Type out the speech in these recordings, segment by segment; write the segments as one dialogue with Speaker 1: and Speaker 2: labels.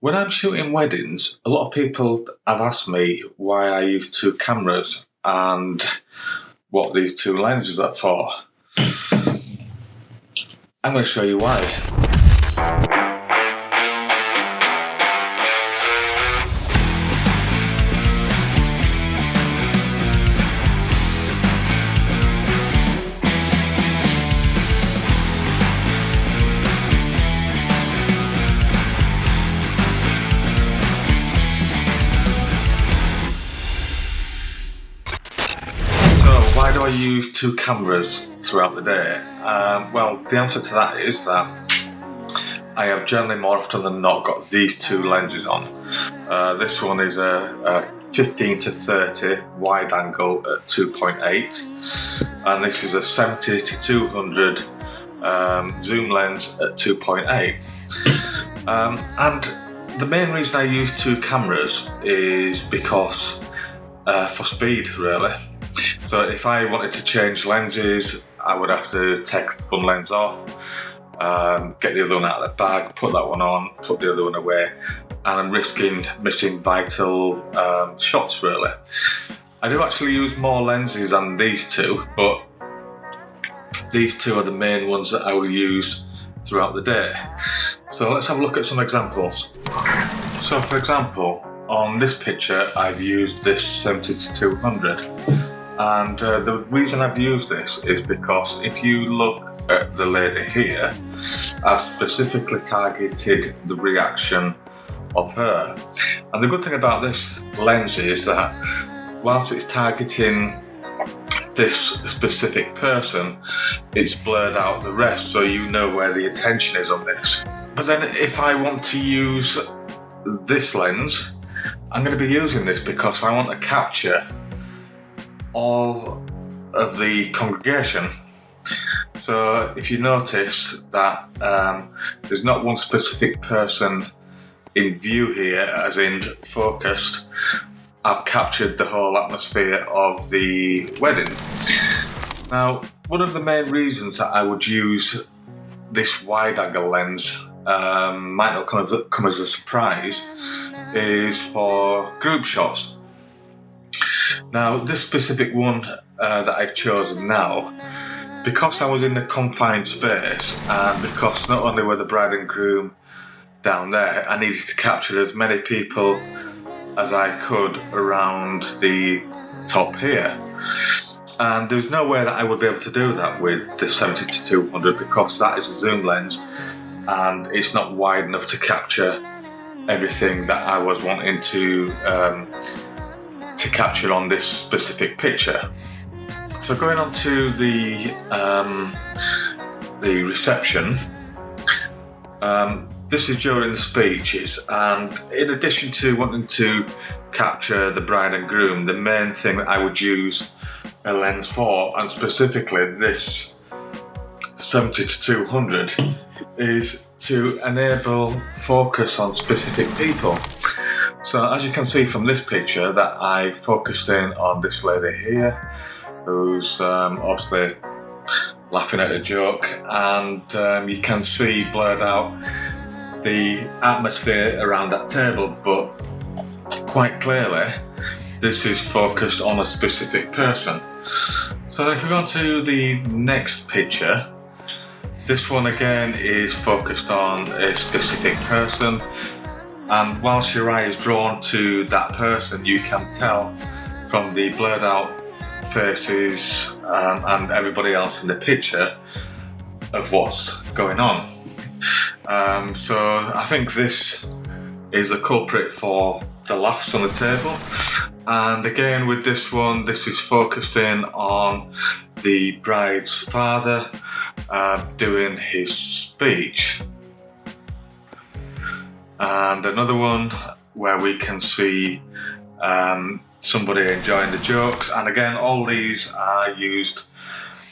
Speaker 1: When I'm shooting weddings, a lot of people have asked me why I use two cameras and what these two lenses are for. I'm going to show you why. Why do I use two cameras throughout the day? Well, the answer to that is that I have generally more often than not got these two lenses on. This one is a 15 to 30 wide angle at 2.8, and this is a 70 to 200 zoom lens at 2.8. And the main reason I use two cameras is because for speed, really. So if I wanted to change lenses, I would have to take one lens off, get the other one out of the bag, put that one on, put the other one away, and I'm risking missing vital shots, really. I do actually use more lenses than these two, but these two are the main ones that I will use throughout the day. So let's have a look at some examples. So for example, on this picture I've used this 70 to 200. And the reason I've used this is because if you look at the lady here, I've specifically targeted the reaction of her. And the good thing about this lens is that whilst it's targeting this specific person, it's blurred out the rest, so you know where the attention is on this. But then if I want to use this lens, I'm going to be using this because I want to capture all of the congregation. So if you notice that there's not one specific person in view here, as in focused, I've captured the whole atmosphere of the wedding. Now, one of the main reasons that I would use this wide angle lens might not come as a surprise, is for group shots. Now, this specific one that I've chosen now, because I was in a confined space, and because not only were the bride and groom down there, I needed to capture as many people as I could around the top here. And there's no way that I would be able to do that with the 70 to 200 because that is a zoom lens and it's not wide enough to capture everything that I was wanting to capture on this specific picture. So going on to the reception, this is during the speeches, and in addition to wanting to capture the bride and groom, the main thing that I would use a lens for, and specifically this 70 to 200, is to enable focus on specific people. So as you can see from this picture that I focused in on this lady here, who's obviously laughing at a joke, and you can see blurred out the atmosphere around that table, but quite clearly this is focused on a specific person. So if we go on to the next picture, this one again is focused on a specific person, and whilst your eye is drawn to that person, you can tell from the blurred out faces and everybody else in the picture of what's going on. So I think this is a culprit for the laughs on the table. And again with this one, this is focused in on the bride's father doing his speech. And another one where we can see somebody enjoying the jokes, and again all these are used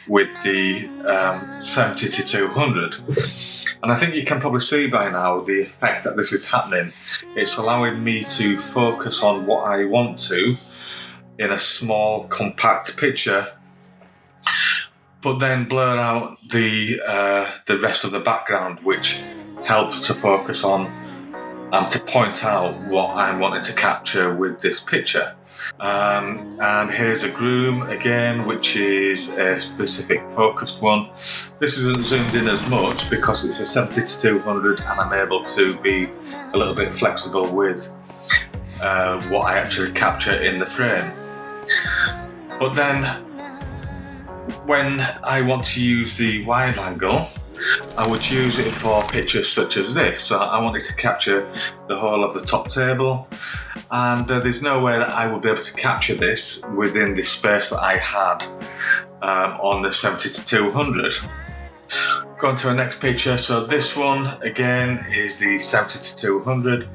Speaker 1: with the 70 to 200, and I think you can probably see by now the effect that this is happening. It's allowing me to focus on what I want to in a small compact picture, but then blur out the rest of the background, which helps to focus on and to point out what I'm wanting to capture with this picture. And here's a groom again, which is a specific focused one. This isn't zoomed in as much because it's a 70-200 and I'm able to be a little bit flexible with what I actually capture in the frame. But then when I want to use the wide angle, I would use it for pictures such as this. So I wanted to capture the whole of the top table, and there's no way that I would be able to capture this within the space that I had on the 70-200. Going to our next picture. So this one again is the 70-200,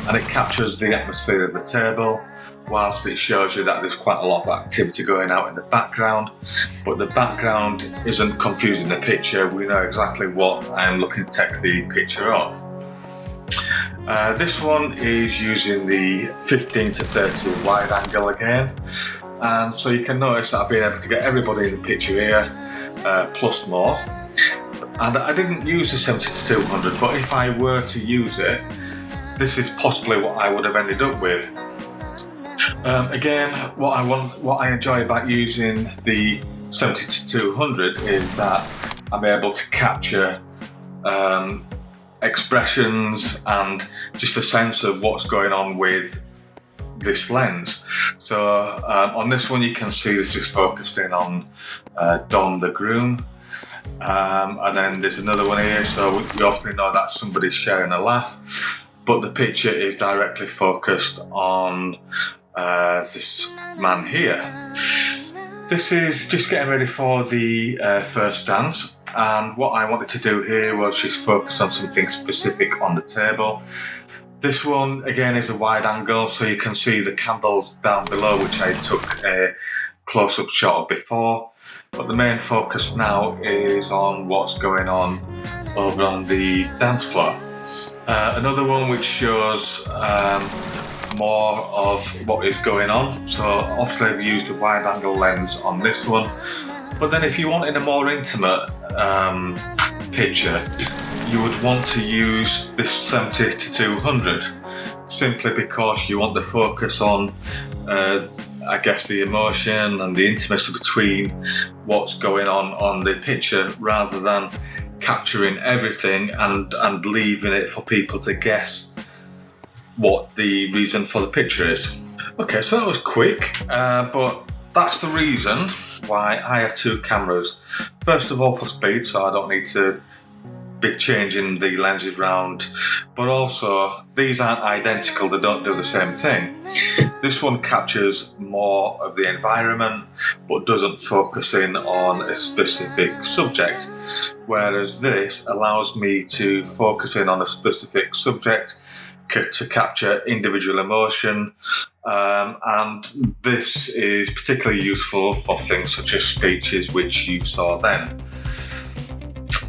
Speaker 1: and it captures the atmosphere of the table, whilst it shows you that there's quite a lot of activity going out in the background, but the background isn't confusing the picture. We know exactly what I'm looking to take the picture of. This one is using the 15-30 wide angle again, and so you can notice that I've been able to get everybody in the picture here, plus more. And I didn't use the 70-200, but if I were to use it, this is possibly what I would have ended up with. Again, what I enjoy about using the 70-200 is that I'm able to capture expressions and just a sense of what's going on with this lens. So on this one you can see this is focused in on Don the groom, and then there's another one here, so we obviously know that somebody's sharing a laugh, but the picture is directly focused on this man here. This is just getting ready for the first dance, and what I wanted to do here was just focus on something specific on the table. This one again is a wide angle, so you can see the candles down below, which I took a close-up shot of before, but the main focus now is on what's going on over on the dance floor. Another one which shows more of what is going on. So obviously I've used a wide angle lens on this one, but then if you wanted a more intimate picture, you would want to use this 70-200, simply because you want the focus on I guess the emotion and the intimacy between what's going on the picture, rather than capturing everything and leaving it for people to guess what the reason for the picture is. Okay, so that was quick, but that's the reason why I have two cameras. First of all, for speed, so I don't need to be changing the lenses round, but also these aren't identical, they don't do the same thing. This one captures more of the environment but doesn't focus in on a specific subject, whereas this allows me to focus in on a specific subject to capture individual emotion, and this is particularly useful for things such as speeches, which you saw then.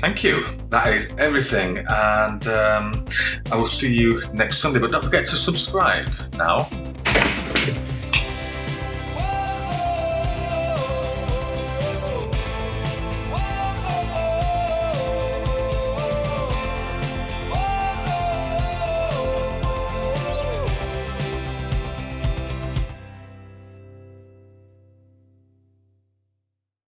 Speaker 1: Thank you. That is everything, and I will see you next Sunday, but don't forget to subscribe now.